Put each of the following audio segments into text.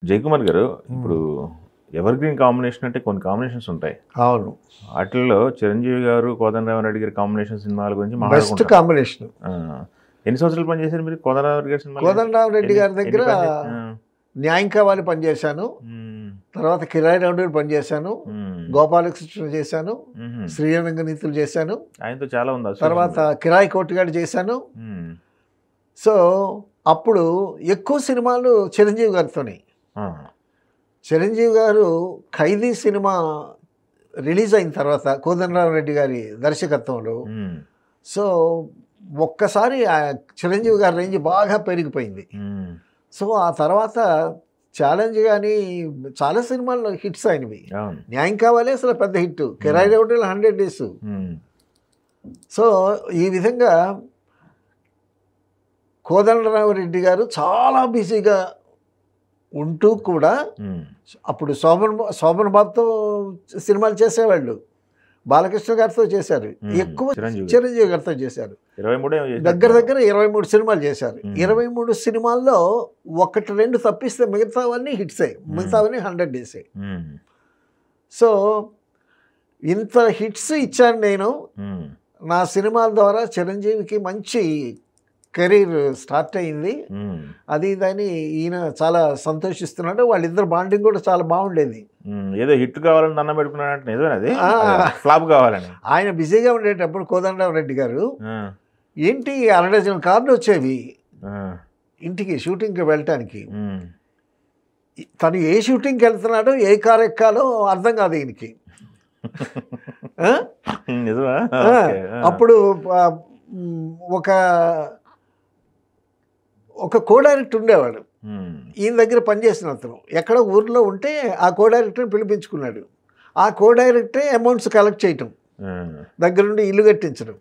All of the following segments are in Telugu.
జయకుమార్ గారు ఇప్పుడు ఎవర్ గ్రీన్ కాంబినేషన్ అంటే కొన్ని కాంబినేషన్స్ ఉంటాయి. అవును. వాటిల్లో చిరంజీవి గారు, కోదండరామిరెడ్డి గారి కాంబినేషన్ సినిమాల గురించి బెస్ట్ మాట్లాడుకుంటాం. కాంబినేషన్. ఎన్ని సంవత్సరాలు పనిచేశారు మీరు కోదండరామిరెడ్డి గారి సినిమా? కోదండరామిరెడ్డి గారి దగ్గర న్యాయం కావాలి పనిచేశాను, తర్వాత కిరాయి రౌడీలు పనిచేశాను, గోపాలకృష్ణ చేశాను, శ్రీరంగ నీతులు చేశాను, ఆయనతో చాలా ఉంది. తర్వాత కిరాయి కోటిగాడు చేశాను. సో అప్పుడు ఎక్కువ సినిమాలు చిరంజీవి గారితోనే. చిరంజీవి గారు ఖైదీ సినిమా రిలీజ్ అయిన తర్వాత కోదండరామిరెడ్డి గారి దర్శకత్వంలో సో ఒక్కసారి చిరంజీవి గారి రేంజ్ బాగా పెరిగిపోయింది. సో ఆ తర్వాత ఛాలెంజ్ కానీ చాలా సినిమాల్లో హిట్స్ అయినవి. న్యాయం కావాలి అసలు పెద్ద హిట్, కిరాయి రౌడీలు 100 days. సో ఈ విధంగా కోదండరామిరెడ్డి గారు చాలా బిజీగా ఉంటూ కూడా అప్పుడు శోభన్ బాబుతో సినిమాలు చేసేవాళ్ళు, బాలకృష్ణ గారితో చేశారు, ఎక్కువ చిరంజీవి గారితో చేశారు. దగ్గర 23 సినిమాలు చేశారు. 23 సినిమాల్లో 1-2 తప్పిస్తే మిగతావన్నీ హిట్సే, మిగతావన్నీ 100 days. సో ఇంత హిట్స్ ఇచ్చాను నేను. నా సినిమాల ద్వారా చిరంజీవికి మంచి కెరీర్ స్టార్ట్ అయింది. అది దాన్ని ఈయన చాలా సంతోషిస్తున్నాడు. వాళ్ళిద్దరు బాండింగ్ కూడా చాలా బాగుండేది. ఏదో హిట్ కావాలని దండం పెట్టుకున్నాడు, నిజమేనది, ఫ్లాప్ కావాలని. ఆయన బిజీగా ఉండేటప్పుడు కోదండరామిరెడ్డి గారు ఏంటి 1 డజన్ కార్లు వచ్చేవి ఇంటికి షూటింగ్కి వెళ్ళటానికి. తను ఏ షూటింగ్కి వెళ్తున్నాడో ఏ కారు ఎక్కాలో అర్థం కాదు ఈయనకి. అప్పుడు ఒక కో డైరెక్టర్ ఉండేవాడు, ఈయన దగ్గర పనిచేసిన అతను. ఎక్కడ ఊర్లో ఉంటే ఆ కో డైరెక్టర్ని పిలిపించుకున్నాడు. ఆ కో డైరెక్టరే అమౌంట్స్ కలెక్ట్ చేయటం, దగ్గరుండి ఇల్లు కట్టించడం.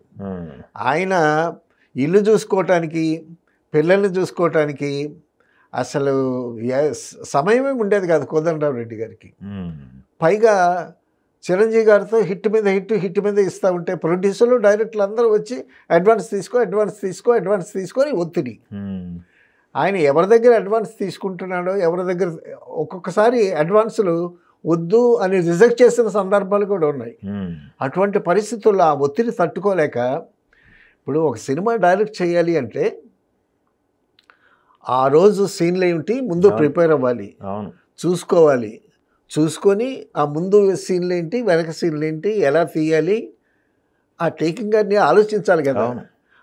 ఆయన ఇల్లు చూసుకోవటానికి, పిల్లల్ని చూసుకోవటానికి అసలు సమయమే ఉండేది కాదు కోదండరామిరెడ్డి గారికి. పైగా చిరంజీవి గారితో హిట్ మీద ఇస్తూ ఉంటే ప్రొడ్యూసర్లు, డైరెక్టర్లు అందరూ వచ్చి అడ్వాన్స్ తీసుకొని ఒత్తిడి. ఆయన ఎవరి దగ్గర అడ్వాన్స్ తీసుకుంటున్నాడో, ఎవరి దగ్గర ఒక్కొక్కసారి అడ్వాన్సులు వద్దు అని రిజెక్ట్ చేసిన సందర్భాలు కూడా ఉన్నాయి. అటువంటి పరిస్థితుల్లో ఆ ఒత్తిడి తట్టుకోలేక, ఇప్పుడు ఒక సినిమా డైరెక్ట్ చేయాలి అంటే ఆ రోజు సీన్లు ఏమిటి ముందు ప్రిపేర్ అవ్వాలి, చూసుకోవాలి, చూసుకొని ఆ ముందు సీన్లు ఏంటి, వెనక సీన్లు ఏంటి, ఎలా తీయాలి, ఆ టేకింగ్ అన్ని ఆలోచించాలి కదా.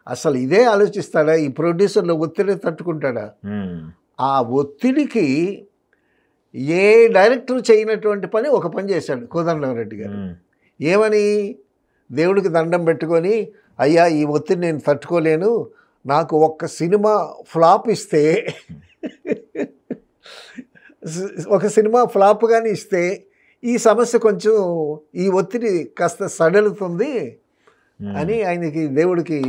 అసలు ఇదే ఆలోచిస్తాడా? ఈ ప్రొడ్యూసర్లో ఒత్తిడి తట్టుకుంటాడా? ఆ ఒత్తిడికి ఏ డైరెక్టర్ చేయనటువంటి పని ఒక పని చేశాడు కోదండరామిరెడ్డి గారు. ఏమని? దేవుడికి దండం పెట్టుకొని, అయ్యా ఈ ఒత్తిడి నేను తట్టుకోలేను, నాకు ఒక్క సినిమా ఫ్లాప్ ఇస్తే ఒక సినిమా ఫ్లాప్ కానీ ఇస్తే ఈ సమస్య కొంచెం, ఈ ఒత్తిడి కాస్త సడలుతుంది అని ఆయనకి దేవుడికి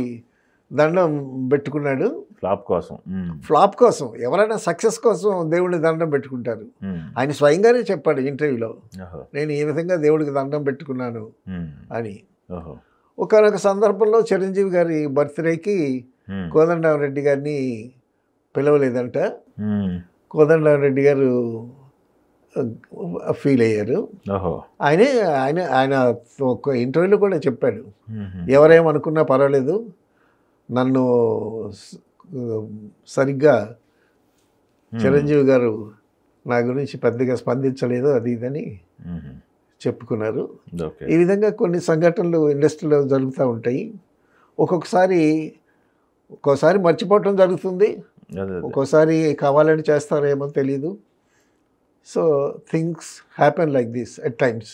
దండం పెట్టుకున్నాడు. ఫ్లాప్ కోసం ఎవరైనా సక్సెస్ కోసం దేవుడిని దండం పెట్టుకుంటారు. ఆయన స్వయంగానే చెప్పాడు ఇంటర్వ్యూలో, నేను ఈ విధంగా దేవుడికి దండం పెట్టుకున్నాను అని. ఒకనొక సందర్భంలో చిరంజీవి గారి బర్త్డేకి కోదండరామిరెడ్డి గారిని పిలవలేదంట. కోదండరామిరెడ్డి గారు ఫీల్ అయ్యారు. ఆయన ఒక ఇంటర్వ్యూలో కూడా చెప్పాడు, ఎవరేమనుకున్నా పర్వాలేదు, నన్ను సరిగ్గా చిరంజీవి గారు నా గురించి పెద్దగా స్పందించలేదు, అది ఇదని చెప్పుకున్నారు. ఈ విధంగా కొన్ని సంఘటనలు ఇండస్ట్రీలో జరుగుతూ ఉంటాయి. ఒక్కొక్కసారి మర్చిపోవటం జరుగుతుంది, ఒక్కోసారి కావాలని చేస్తారేమో తెలీదు. So things happen like this at times.